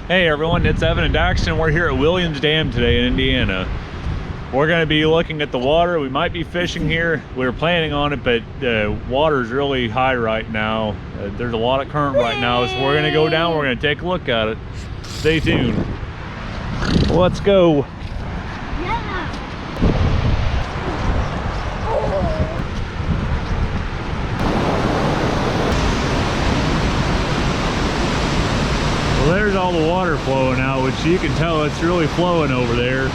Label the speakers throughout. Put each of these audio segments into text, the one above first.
Speaker 1: Hey everyone, it's Evan and Daxton. We're here at Williams Dam today in Indiana. We're going to be looking at the water. We might be fishing here. We were planning on it, but the water is really high right now. There's a lot of current right now, so we're going to go down. We're going to take a look at it. Stay tuned. Let's go. Well, there's all the water flowing out, which you can tell it's really flowing over there.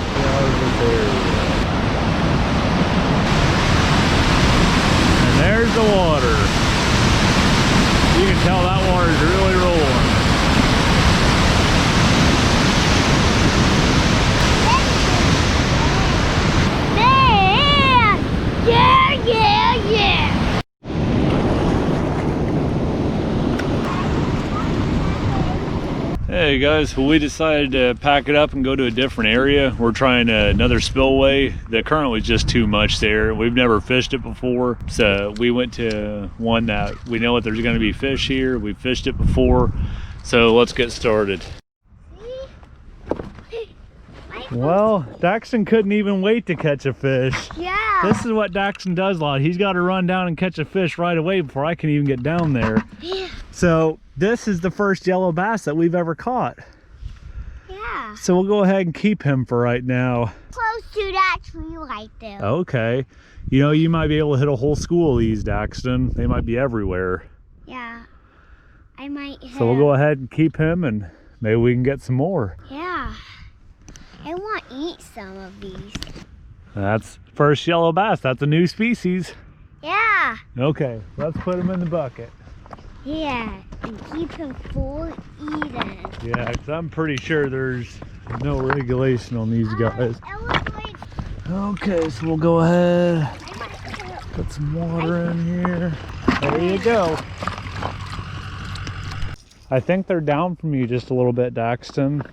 Speaker 1: And there's the water. You can tell that water is really rolling.
Speaker 2: Yeah.
Speaker 1: Hey guys, well, we decided to pack it up and go to a different area. We're trying another spillway. The current was just too much there. We've never fished it before, so we went to one that we know that there's going to be fish here. We've fished it before, so let's get started. Well, Daxton couldn't even wait to catch a fish.
Speaker 2: Yeah.
Speaker 1: This is what Daxton does a lot. He's got to run down and catch a fish right away before I can even get down there.
Speaker 2: Yeah.
Speaker 1: So this is the first yellow bass that we've ever caught.
Speaker 2: Yeah.
Speaker 1: So we'll go ahead and keep him for right now.
Speaker 2: Close to that tree right there.
Speaker 1: Okay. You know, you might be able to hit a whole school of these, Daxton. They might be everywhere.
Speaker 2: Yeah. I might hit.
Speaker 1: So we'll go ahead and keep him and maybe we can get some more.
Speaker 2: Yeah. I want to eat some of these.
Speaker 1: That's first yellow bass. That's a new species.
Speaker 2: Yeah.
Speaker 1: Okay, let's put him in the bucket.
Speaker 2: Yeah. And keep him full eating.
Speaker 1: Yeah, because I'm pretty sure there's no regulation on these guys. Okay, so we'll go ahead. Put some water in here. There you go. I think they're down from you just a little bit, Daxton.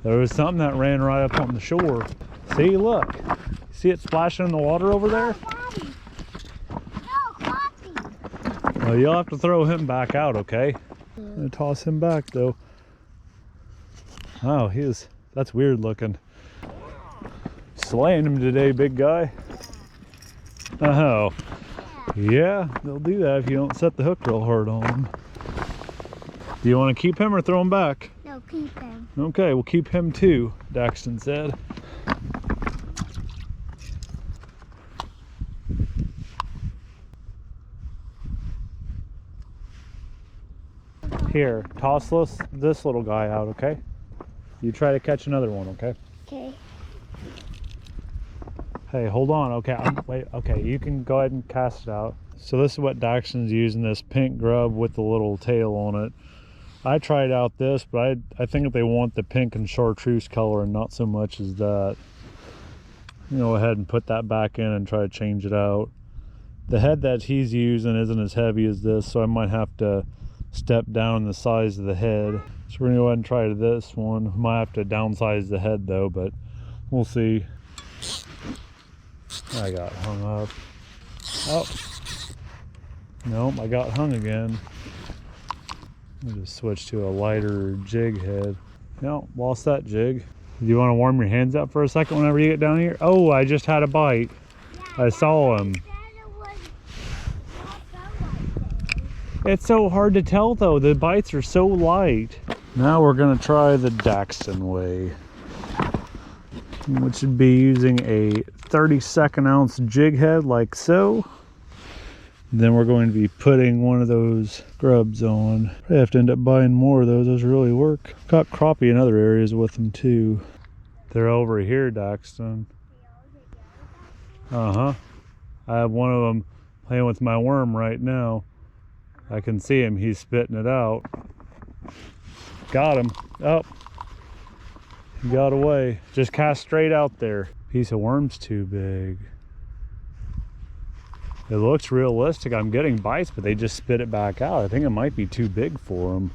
Speaker 1: There was something that ran right up on the shore. See, look. See it splashing in the water over there? Well, you'll have to throw him back out, okay? I'm gonna toss him back though. Oh, that's weird looking. Slaying him today, big guy. Oh. Yeah, they'll do that if you don't set the hook real hard on him. Do you want to keep him or throw him back?
Speaker 2: No, keep him.
Speaker 1: Okay, we'll keep him too, Daxton said. Here, toss this little guy out, okay? You try to catch another one, okay?
Speaker 2: Okay.
Speaker 1: Hey, hold on, okay, wait, okay, you can go ahead and cast it out. So this is what Daxton's using, this pink grub with the little tail on it. I tried out this, but I think if they want the pink and chartreuse color and not so much as that, you go ahead and put that back in and try to change it out. The head that he's using isn't as heavy as this, so I might have to step down the size of the head. So we're gonna go ahead and try this one. Might have to downsize the head though, but we'll see. I got hung up. Oh, nope, I got hung again. I'll just switch to a lighter jig head. No, lost that jig. Do you want to warm your hands up for a second whenever you get down here? Oh, I just had a bite. I saw him. It's so hard to tell though, the bites are so light. Now we're gonna try the Daxton way, which would be using a 32nd ounce jig head like so. Then we're going to be putting one of those grubs on. I have to end up buying more of those really work. Caught crappie in other areas with them too. They're over here, Daxton. Uh-huh. I have one of them playing with my worm right now. I can see him, he's spitting it out. Got him. Oh, he got away. Just cast straight out there. Piece of worm's too big. It looks realistic. I'm getting bites, but they just spit it back out. I think it might be too big for them.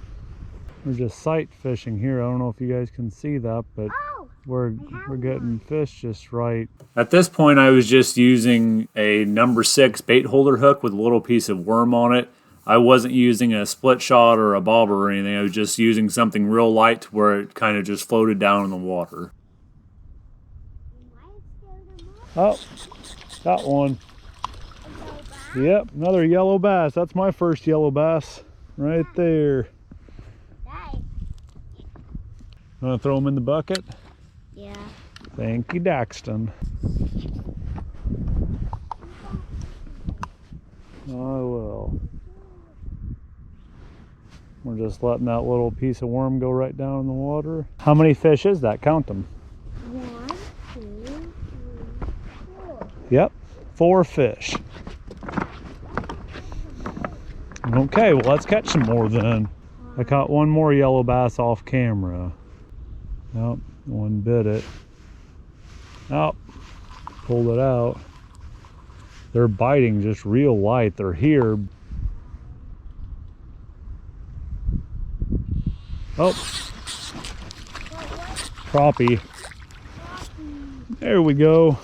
Speaker 1: We're just sight fishing here. I don't know if you guys can see that, but we're getting fish just right. At this point, I was just using a number 6 bait holder hook with a little piece of worm on it. I wasn't using a split shot or a bobber or anything. I was just using something real light to where it kind of just floated down in the water. Oh, got one. Yep, another yellow bass. That's my first yellow bass right there. Want to throw them in the bucket?
Speaker 2: Yeah.
Speaker 1: Thank you, Daxton. I will. We're just letting that little piece of worm go right down in the water. How many fish is that? Count them.
Speaker 2: 1, 2, 3, 4.
Speaker 1: Yep, 4 fish. Okay, well let's catch some more then. I caught one more yellow bass off camera. Nope, one bit it. Oh, pulled it out. They're biting just real light. They're here. Oh, crappie. There we go.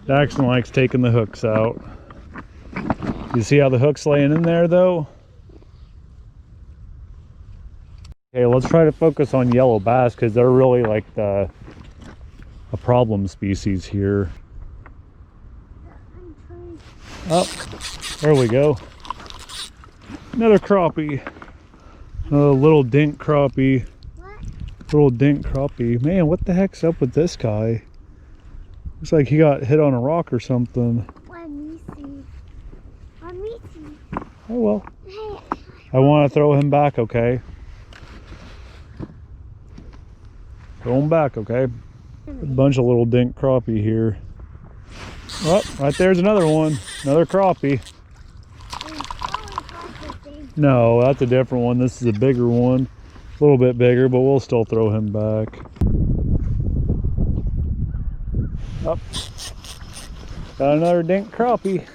Speaker 1: Daxton likes taking the hooks out. You see how the hook's laying in there though? Okay, let's try to focus on yellow bass because they're really like a problem species here. Oh, there we go. Another crappie. A little dink crappie. Little dink crappie. Man, what the heck's up with this guy? Looks like he got hit on a rock or something.
Speaker 2: Let me see. Let me see.
Speaker 1: Oh well.
Speaker 2: Hey.
Speaker 1: I want to throw him back, okay? Throw him back, okay? A bunch of little dink crappie here. Oh, right there's another one. Another crappie. No, that's a different one. This is a bigger one. A little bit bigger, but we'll still throw him back. Up. Got another dink crappie.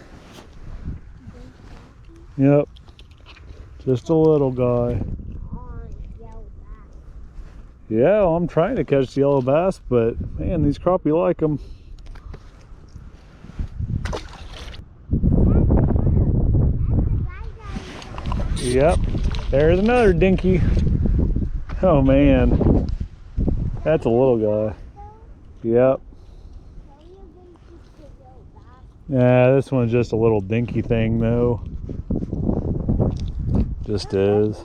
Speaker 1: Yep. Just a little guy. Yeah, well, I'm trying to catch the yellow bass, but man, these crappie like them. Yep, there's another dinky. Oh man, that's a little guy. Yep. Yeah, this one's just a little dinky thing though. Just is.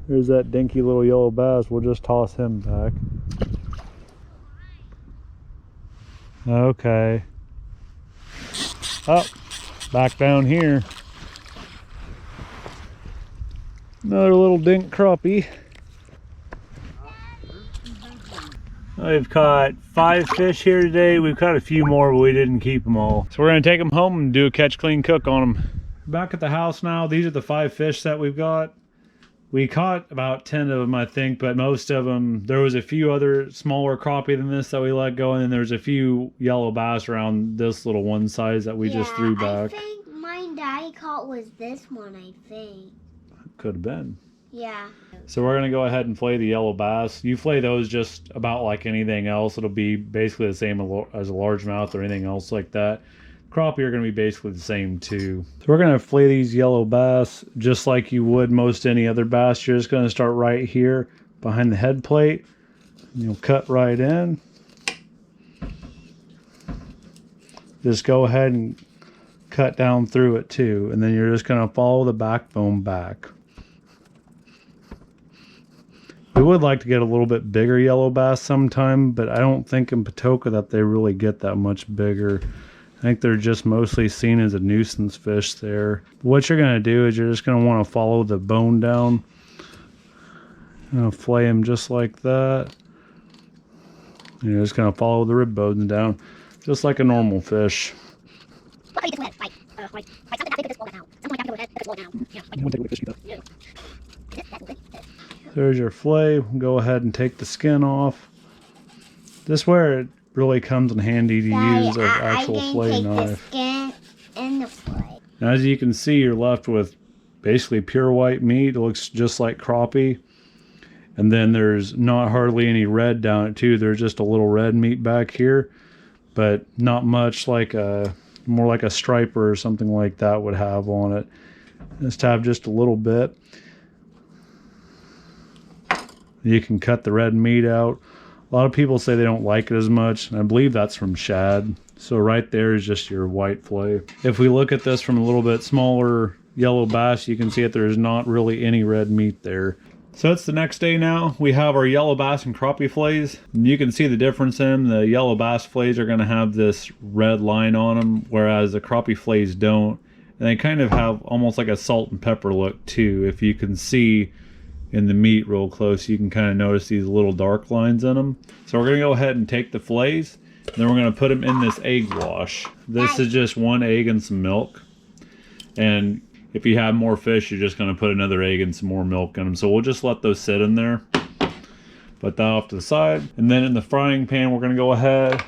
Speaker 1: Here's that dinky little yellow bass. We'll just toss him back. Okay. Oh, back down here. Another little dink crappie. We've caught 5 fish here today. We've caught a few more, but we didn't keep them all. So we're gonna take them home and do a catch, clean, cook on them. Back at the house now. These are the 5 fish that we've got. We caught about 10 of them, I think, but most of them, there was a few other smaller crappie than this that we let go, and then there's a few yellow bass around this little one size that we just threw back.
Speaker 2: I think mine Daddy caught was this one, I think.
Speaker 1: Could have been.
Speaker 2: Yeah.
Speaker 1: So we're gonna go ahead and flay the yellow bass. You flay those just about like anything else. It'll be basically the same as a largemouth or anything else like that. Crappie are going to be basically the same too. So we're going to flay these yellow bass just like you would most any other bass. You're just going to start right here behind the head plate. You'll cut right in. Just go ahead and cut down through it too, and then you're just going to follow the backbone back. We would like to get a little bit bigger yellow bass sometime, but I don't think in Patoka that they really get that much bigger. I think they're just mostly seen as a nuisance fish there. What you're going to do is you're just going to want to follow the bone down. Flay them just like that. You're just going to follow the rib bones down, just like a normal fish. There's your flay. Go ahead and take the skin off. This is where it really comes in handy to use an actual flay knife.
Speaker 2: The skin and the flay.
Speaker 1: Now, as you can see, you're left with basically pure white meat. It looks just like crappie. And then there's not hardly any red down it too. There's just a little red meat back here, but not much, like more like a striper or something like that would have on it. This to have just a little bit. You can cut the red meat out. A lot of people say they don't like it as much, and I believe that's from shad. So right there is just your white fillet. If we look at this from a little bit smaller yellow bass, you can see that there's not really any red meat there. So it's the next day now. We have our yellow bass and crappie fillets. You can see the difference in them. The yellow bass fillets are going to have this red line on them, whereas the crappie fillets don't. And they kind of have almost like a salt and pepper look too. If you can see in the meat real close, you can kind of notice these little dark lines in them. So we're going to go ahead and take the fillets, and then we're going to put them in this egg wash. This is just 1 egg and some milk. And if you have more fish, you're just going to put another egg and some more milk in them. So we'll just let those sit in there. Put that off to the side. And then in the frying pan, we're going to go ahead,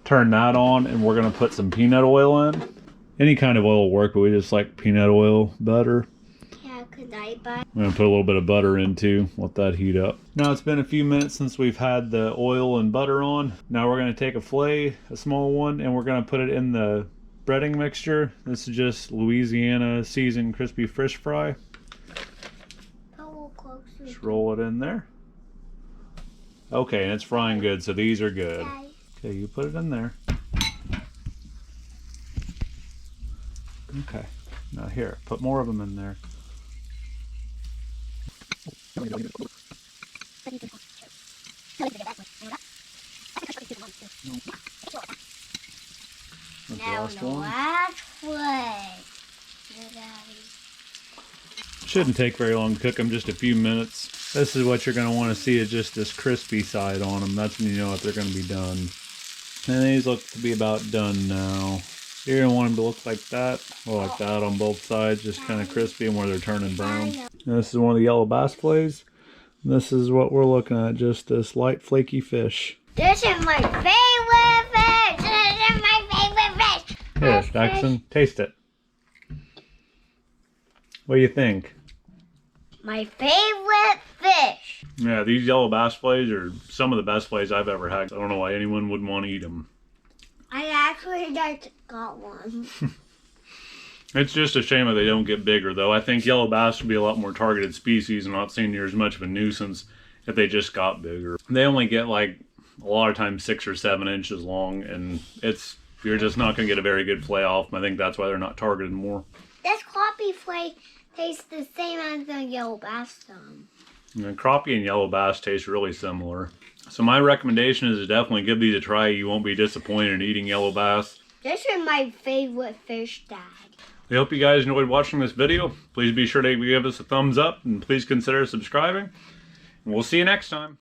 Speaker 1: turn that on, and we're going to put some peanut oil in. Any kind of oil will work, but we just like peanut oil better.
Speaker 2: Yeah, could I buy?
Speaker 1: I'm going to put a little bit of butter in too. Let that heat up. Now it's been a few minutes since we've had the oil and butter on. Now we're going to take a fillet, a small one, and we're going to put it in the breading mixture. This is just Louisiana seasoned crispy fish fry. Just roll it in there. Okay, and it's frying good, so these are good. Okay, you put it in there. Okay, now here, put more of them in there.
Speaker 2: Now the last one.
Speaker 1: Shouldn't take very long to cook them, just a few minutes. This is what you're going to want to see, is just this crispy side on them. That's when you know if they're going to be done. And these look to be about done now. You're going to want them to look like that, or like that on both sides, just kind of crispy and where they're turning brown. And this is one of the yellow bass fillets. This is what we're looking at, just this light flaky fish.
Speaker 2: This is my favorite fish. This is my favorite fish.
Speaker 1: Here, Jackson, taste it. What do you think?
Speaker 2: My favorite fish.
Speaker 1: Yeah, these yellow bass fillets are some of the best fillets I've ever had. I don't know why anyone would want to eat them.
Speaker 2: I actually just got one.
Speaker 1: It's just a shame that they don't get bigger, though. I think yellow bass would be a lot more targeted species and not seem near as much of a nuisance if they just got bigger. They only get like a lot of times 6 or 7 inches long, and you're just not going to get a very good fillet off them. I think that's why they're not targeted more.
Speaker 2: This crappie fillet tastes the same as the yellow bass one.
Speaker 1: And crappie and yellow bass taste really similar. So my recommendation is to definitely give these a try. You won't be disappointed in eating yellow bass.
Speaker 2: This is my favorite fish, Dad.
Speaker 1: I hope you guys enjoyed watching this video. Please be sure to give us a thumbs up and please consider subscribing. And we'll see you next time.